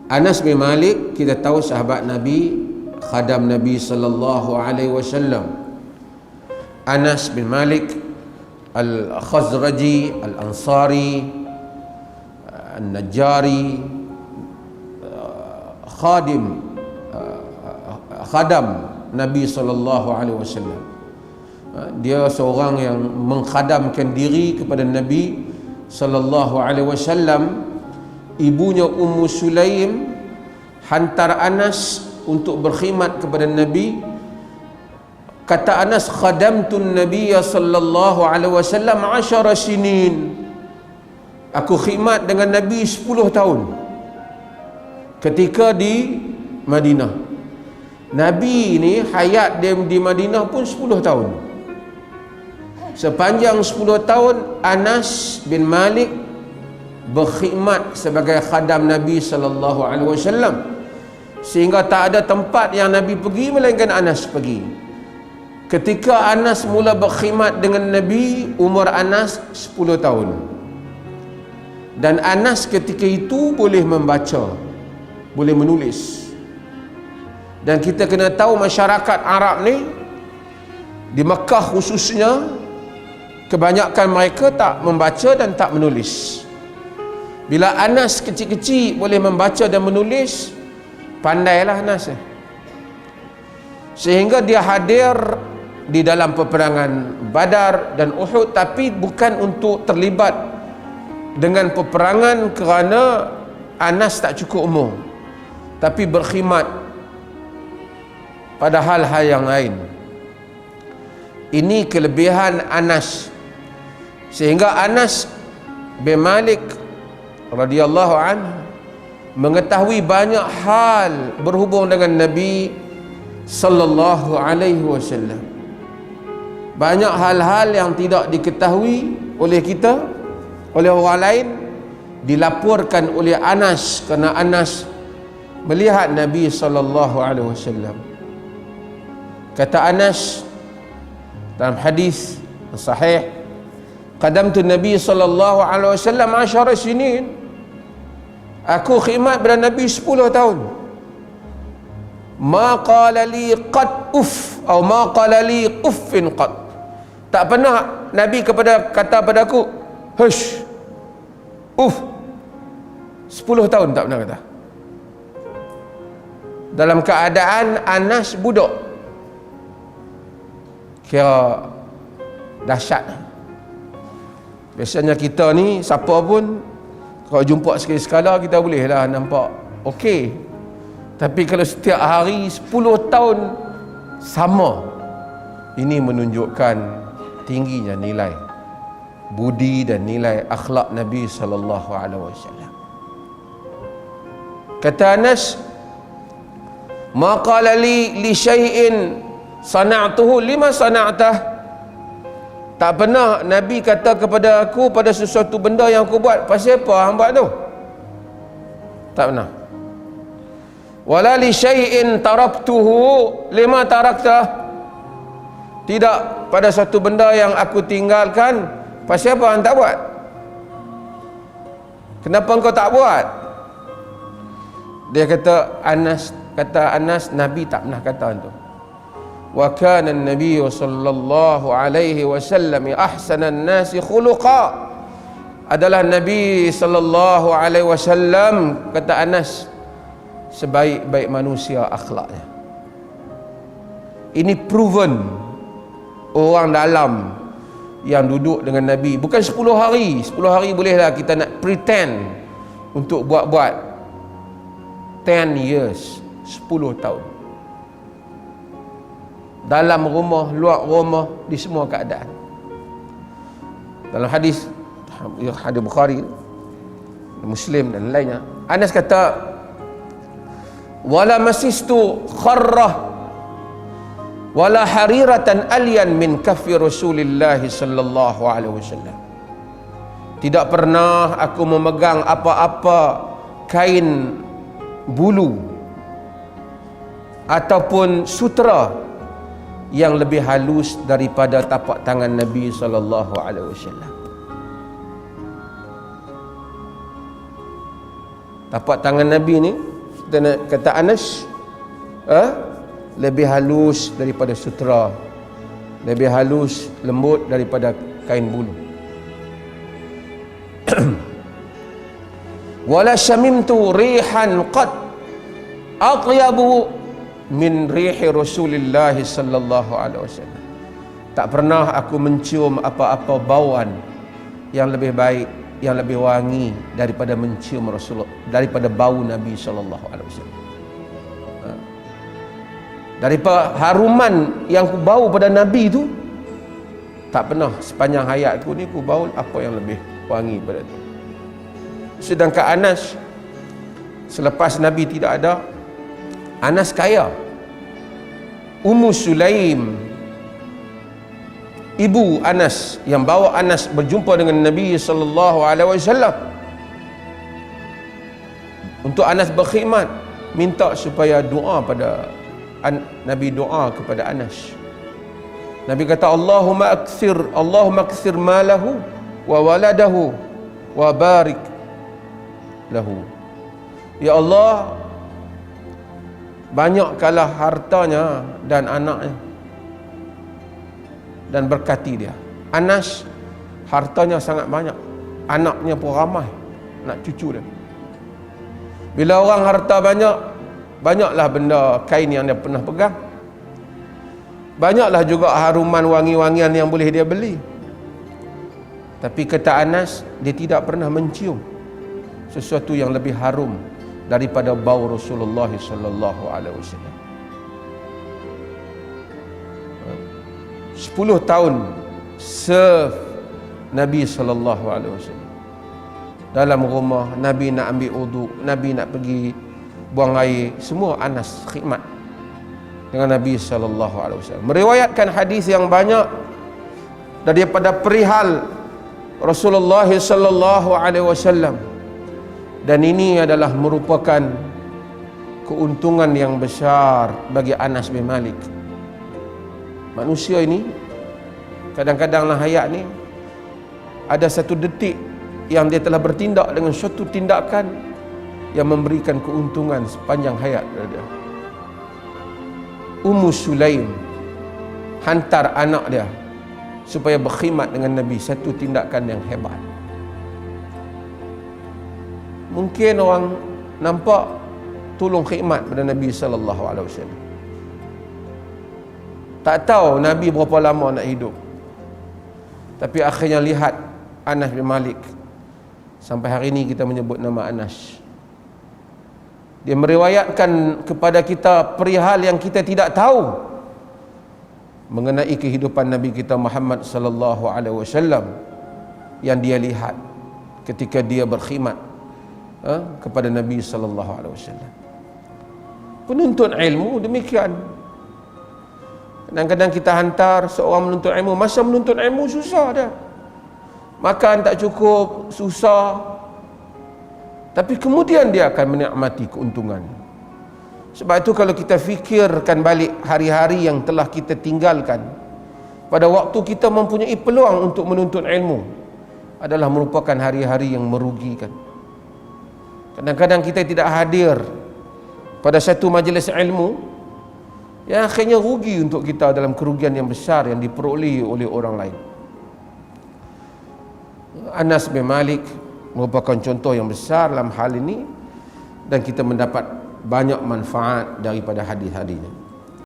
Anas bin Malik, kita tahu sahabat Nabi, khadam Nabi sallallahu alaihi wasallam. Anas bin Malik Al-Khazraji, Al-Ansari, An-Najjari, khadam Nabi sallallahu alaihi wasallam. Dia seorang yang mengkhadamkan diri kepada Nabi sallallahu alaihi wasallam. Ibunya Ummu Sulaim hantar Anas untuk berkhidmat kepada Nabi. Kata Anas, khadamtun Nabiyya sallallahu alaihi wasallam 10 sinin. Aku khidmat dengan Nabi 10 tahun ketika di Madinah. Nabi ni hayat dia di Madinah pun 10 tahun. Sepanjang 10 tahun Anas bin Malik berkhidmat sebagai khadam Nabi sallallahu alaihi wasallam, sehingga tak ada tempat yang Nabi pergi melainkan Anas pergi. Ketika Anas mula berkhidmat dengan Nabi, umur Anas 10 tahun. Dan Anas ketika itu boleh membaca, boleh menulis. Dan kita kena tahu masyarakat Arab ni di Mekah khususnya, kebanyakan mereka tak membaca dan tak menulis. Bila Anas kecil-kecil boleh membaca dan menulis, pandailah Anas. Sehingga dia hadir di dalam peperangan Badar dan Uhud, tapi bukan untuk terlibat dengan peperangan kerana Anas tak cukup umur, tapi berkhidmat pada hal-hal yang lain. Ini kelebihan Anas. Sehingga Anas bin Malik radhiyallahu anhu mengetahui banyak hal berhubung dengan Nabi sallallahu alaihi wasallam. Banyak hal-hal yang tidak diketahui oleh kita, oleh orang lain, dilaporkan oleh Anas, kerana Anas melihat Nabi sallallahu alaihi wasallam. Kata Anas dalam hadis sahih, qadamtu Nabi sallallahu alaihi wasallam 10 sinin. Aku khidmat pada Nabi 10 tahun. Ma qala li qad uff, atau ma qala li uffin qad. Tak pernah Nabi kata pada aku hush, uff. 10 tahun tak pernah kata. Dalam keadaan Anas budak, kira dahsyat. Biasanya kita ni siapa pun kalau jumpa sekali-sekala kita boleh lah nampak okey. Tapi kalau setiap hari 10 tahun sama, ini menunjukkan tingginya nilai budi dan nilai akhlak Nabi sallallahu alaihi wasallam. Kata Anas, ma qala li syai'in sana'tuhu lima sana'tah. Tak pernah Nabi kata kepada aku pada sesuatu benda yang aku buat, pasal apa hang buat tu? Tak pernah. Wala li syai'in taraktuhu lima tarakta. Tidak pada satu benda yang aku tinggalkan, pasal apa hang tak buat? Kenapa engkau tak buat? Dia kata Anas, Nabi tak pernah kata itu. Wa kana an-nabiy sallallahu alaihi wasallam ahsanan nasi khuluqa. Adalah Nabi sallallahu alaihi wasallam, kata Anas, sebaik-baik manusia akhlaknya. Ini proven orang dalam yang duduk dengan Nabi. Bukan 10 hari. 10 hari bolehlah kita nak pretend untuk buat-buat. 10 years, 10 tahun. Dalam rumah, luar rumah, di semua keadaan. Dalam hadis Bukhari, Muslim dan lainnya, Anas kata, wala masistu kharrah wala hariratan alyan min kaffi Rasulillah sallallahu alaihi wasallam. Tidak pernah aku memegang apa-apa kain bulu ataupun sutera yang lebih halus daripada tapak tangan Nabi sallallahu alaihi wasallam. Tapak tangan Nabi ni kata Anas, lebih halus daripada sutera, lebih halus, lembut daripada kain bulu. Wala syamimtu rihan qad aqyabu min rihi Rasulillah sallallahu alaihi wasallam. Tak pernah aku mencium apa-apa bauan yang lebih baik, yang lebih wangi daripada mencium Rasulullah, daripada bau Nabi sallallahu alaihi wasallam. Daripada haruman yang ku bau pada Nabi tu, tak pernah sepanjang hayatku ni ku bau apa yang lebih wangi pada tu. Sedangkan Anas, selepas Nabi tidak ada, Anas kaya. Ummu Sulaim, ibu Anas, yang bawa Anas berjumpa dengan Nabi sallallahu alaihi wasallam, untuk Anas berkhidmat, minta supaya doa pada Nabi, doa kepada Anas. Nabi kata, Allahumma akthir malahu wa waladahu wa barik lahu. Ya Allah, banyakkanlah hartanya dan anaknya, dan berkati dia. Anas hartanya sangat banyak, anaknya pun ramai, anak cucu dia. Bila orang harta banyak, banyaklah benda kain yang dia pernah pegang, banyaklah juga haruman wangi-wangian yang boleh dia beli. Tapi kata Anas, dia tidak pernah mencium sesuatu yang lebih harum daripada bau Rasulullah sallallahu alaihi wasallam. 10 tahun serve Nabi sallallahu alaihi wasallam. Dalam rumah Nabi nak ambil wudu, Nabi nak pergi buang air, semua Anas khidmat dengan Nabi sallallahu alaihi wasallam. Meriwayatkan hadis yang banyak daripada perihal Rasulullah sallallahu alaihi wasallam. Dan ini adalah merupakan keuntungan yang besar bagi Anas bin Malik. Manusia ini kadang-kadang dalam hayat ni ada satu detik yang dia telah bertindak dengan suatu tindakan yang memberikan keuntungan sepanjang hayat dia. Ummu Sulaim hantar anak dia supaya berkhidmat dengan Nabi, satu tindakan yang hebat. Mungkin orang nampak tolong khidmat pada Nabi sallallahu alaihi wasallam, tak tahu Nabi berapa lama nak hidup. Tapi akhirnya lihat Anas bin Malik, sampai hari ini kita menyebut nama Anas. Dia meriwayatkan kepada kita perihal yang kita tidak tahu mengenai kehidupan Nabi kita Muhammad sallallahu alaihi wasallam yang dia lihat ketika dia berkhidmat kepada Nabi sallallahu alaihi wasallam. Penuntut ilmu demikian. Kadang-kadang kita hantar seorang menuntut ilmu, masa menuntut ilmu susah dah. Makan tak cukup, susah. Tapi kemudian dia akan menikmati keuntungan. Sebab itu kalau kita fikirkan balik hari-hari yang telah kita tinggalkan pada waktu kita mempunyai peluang untuk menuntut ilmu, adalah merupakan hari-hari yang merugikan. Kadang-kadang kita tidak hadir pada satu majlis ilmu yang akhirnya rugi untuk kita dalam kerugian yang besar yang diperoleh oleh orang lain. Anas bin Malik merupakan contoh yang besar dalam hal ini, dan kita mendapat banyak manfaat daripada hadis-hadisnya.